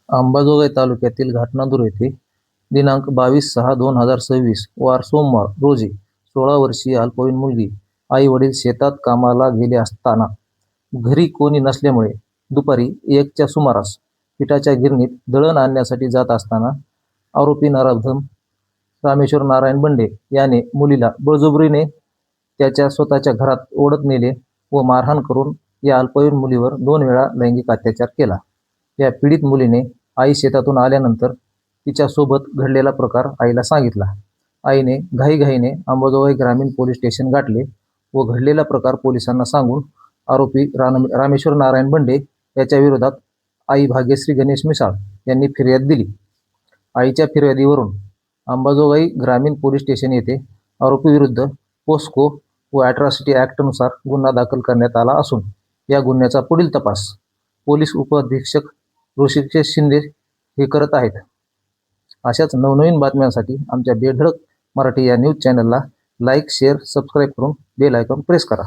अंबाजोगाई तालुक्यातील घाटनांदूर येथे दिनांक 22/6/2026 वार सोमवार रोजी 16 वर्षीय अल्पवयीन मुलगी आई वडील शेतात कामाला गेले असताना घरी कोणी नसल्यामुळे दुपारी 1च्या सुमारास पिठाच्या गिरणीत दळण आणण्यासाठी जात असताना आरोपी नराधम रामेश्वर नारायण बंडे याने मुलीला बळजबरीने त्याच्या स्वतःच्या घरात ओढत नेले व मारहाण करून या अल्पवयीन मुलीवर 2 वेळा लैंगिक अत्याचार केला. या पीडित मुलीने आई शेतातून आल्यानंतर तिच्यासोबत घडलेला प्रकार आईला सांगितला. आईने घाईघाईने अंबाजोगाई ग्रामीण पोलीस स्टेशन गाठले व घडलेला प्रकार पोलिसांना सांगून आरोपी रामेश्वर नारायण बंडे याच्या विरोधात आई भाग्यश्री गणेश मिसाळ यांनी फिर्याद दिली. आईच्या फिर्यादीवरून अंबाजोगाई ग्रामीण पोलीस स्टेशन येथे आरोपीविरुद्ध पोस्को व ॲट्रॉसिटी ॲक्टनुसार गुन्हा दाखल करण्यात आला असून या गुन्ह्याचा पुढील तपास पोलीस उपअधीक्षक ऋषिकेश शिंदे हे करत आहेत. अशाच नवनवीन बातम्यांसाठी आमच्या बेधडक मराठी या न्यूज चॅनलला लाईक, शेअर, सबस्क्राईब करून बेल आयकॉन प्रेस करा.